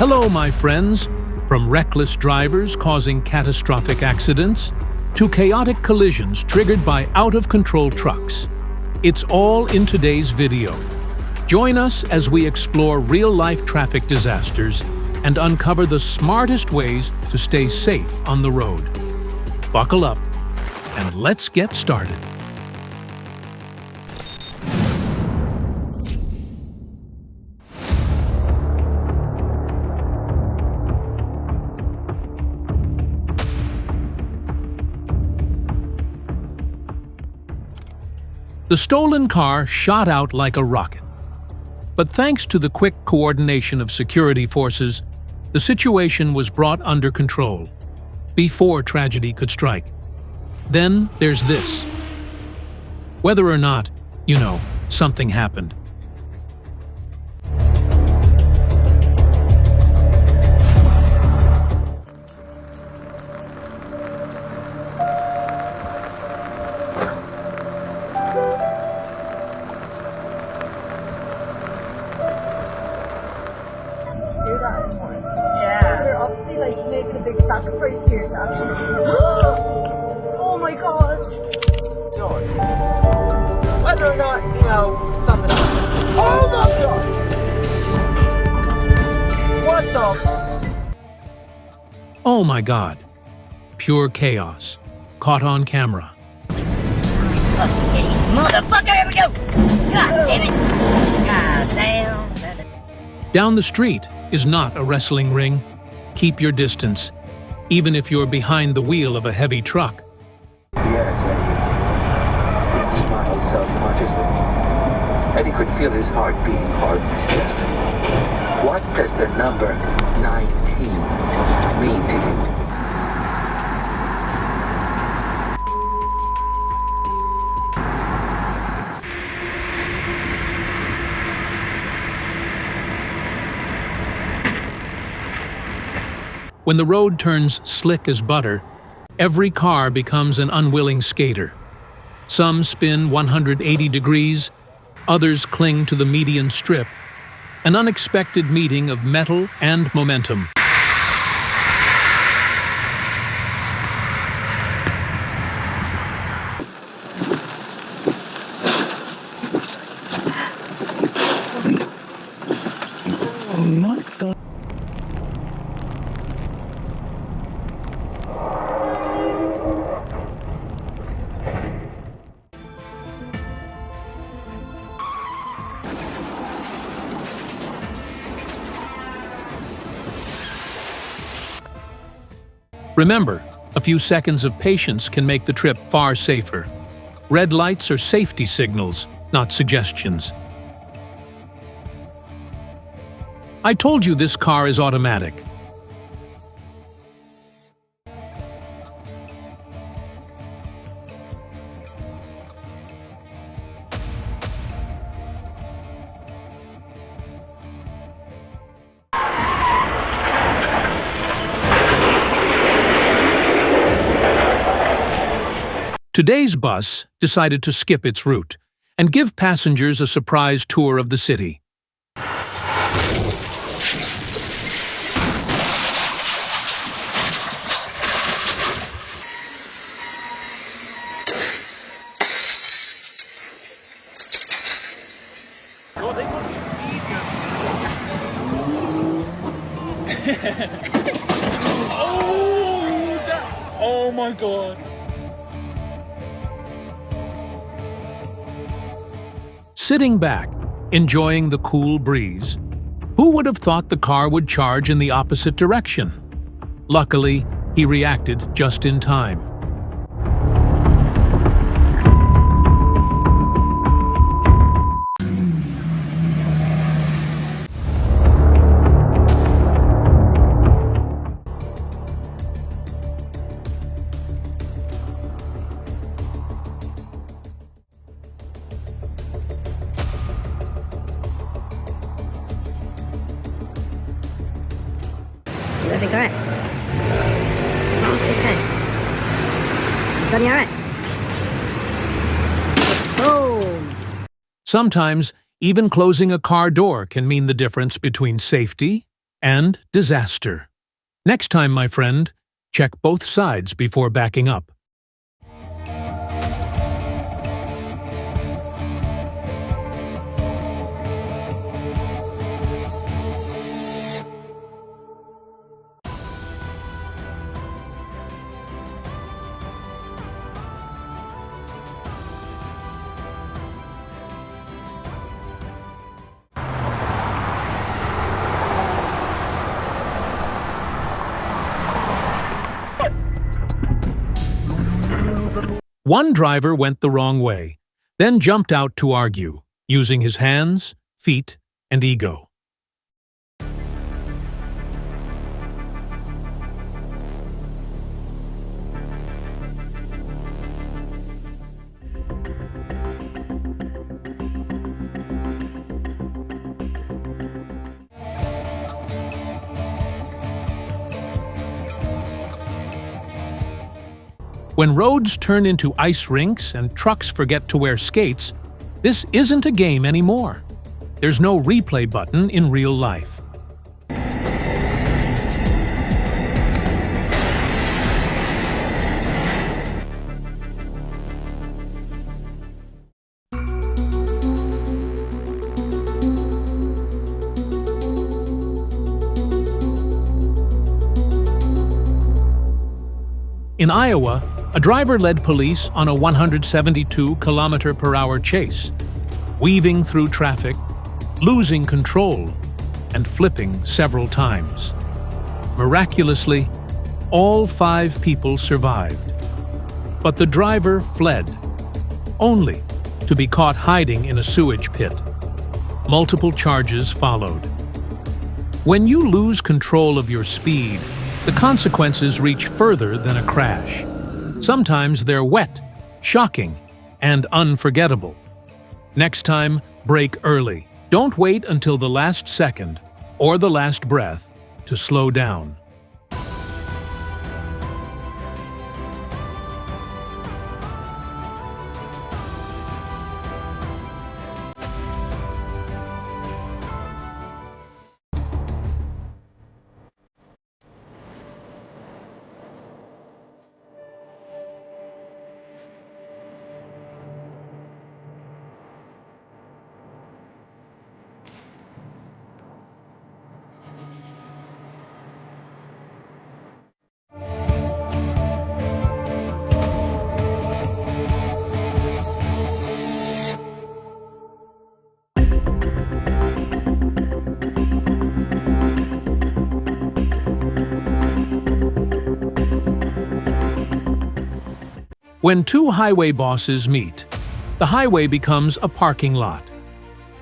Hello, my friends. From reckless drivers causing catastrophic accidents to chaotic collisions triggered by out-of-control trucks. It's all in today's video. Join us as we explore real-life traffic disasters and uncover the smartest ways to stay safe on the road. Buckle up and let's get started. The stolen car shot out like a rocket. But thanks to the quick coordination of security forces, the situation was brought under control before tragedy could strike. Then there's this. Whether or not, something happened. Do that anymore. Yeah. They're obviously making a big sacrifice here to actually. Oh my god. Whether or not, something else. Oh my god! What the? Oh my God. Pure chaos. Caught on camera. Motherfucker, here we go! God damn it! God damn. Down the street is not a wrestling ring. Keep your distance, even if you're behind the wheel of a heavy truck. Yes, Eddie. Jim smiled self-consciously. Eddie could feel his heart beating hard in his chest. What does the number 19 mean to you? When the road turns slick as butter, every car becomes an unwilling skater. Some spin 180 degrees, others cling to the median strip. An unexpected meeting of metal and momentum. Remember, a few seconds of patience can make the trip far safer. Red lights are safety signals, not suggestions. I told you this car is automatic. Today's bus decided to skip its route and give passengers a surprise tour of the city. Oh my god. Sitting back, enjoying the cool breeze, who would have thought the car would charge in the opposite direction? Luckily, he reacted just in time. Is everything correct? What's wrong with this guy? Done you alright? Boom! Sometimes, even closing a car door can mean the difference between safety and disaster. Next time, my friend, check both sides before backing up. One driver went the wrong way, then jumped out to argue, using his hands, feet, and ego. When roads turn into ice rinks and trucks forget to wear skates, this isn't a game anymore. There's no replay button in real life. In Iowa, a driver led police on a 172-kilometer-per-hour chase, weaving through traffic, losing control, and flipping several times. Miraculously, all 5 people survived. But the driver fled, only to be caught hiding in a sewage pit. Multiple charges followed. When you lose control of your speed, the consequences reach further than a crash. Sometimes they're wet, shocking, and unforgettable. Next time, brake early. Don't wait until the last second or the last breath to slow down. When 2 highway bosses meet, the highway becomes a parking lot.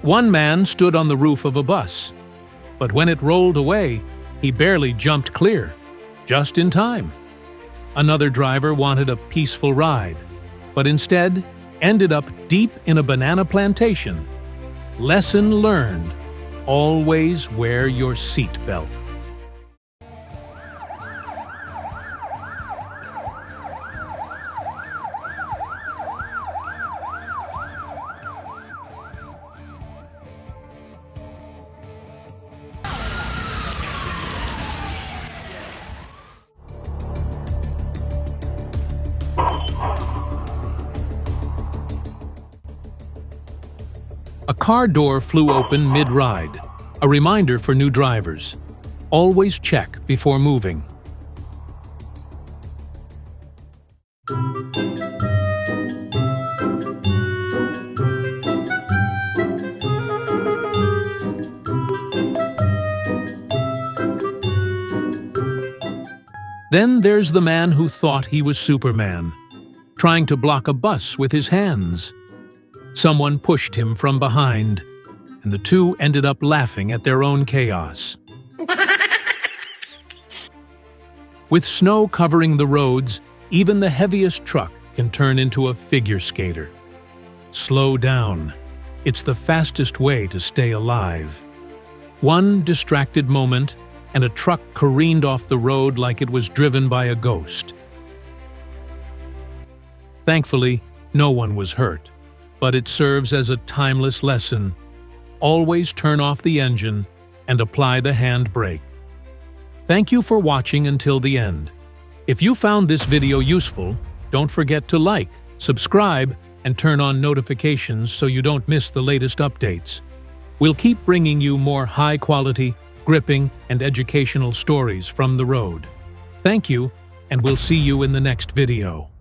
One man stood on the roof of a bus, but when it rolled away, he barely jumped clear, just in time. Another driver wanted a peaceful ride, but instead ended up deep in a banana plantation. Lesson learned: always wear your seatbelt. A car door flew open mid-ride, a reminder for new drivers. Always check before moving. Then there's the man who thought he was Superman, trying to block a bus with his hands. Someone pushed him from behind, and the two ended up laughing at their own chaos. With snow covering the roads, even the heaviest truck can turn into a figure skater. Slow down. It's the fastest way to stay alive. One distracted moment, and a truck careened off the road like it was driven by a ghost. Thankfully, no one was hurt, but it serves as a timeless lesson. Always turn off the engine and apply the handbrake. Thank you for watching until the end. If you found this video useful, don't forget to like, subscribe, and turn on notifications so you don't miss the latest updates. We'll keep bringing you more high-quality, gripping, and educational stories from the road. Thank you, and we'll see you in the next video.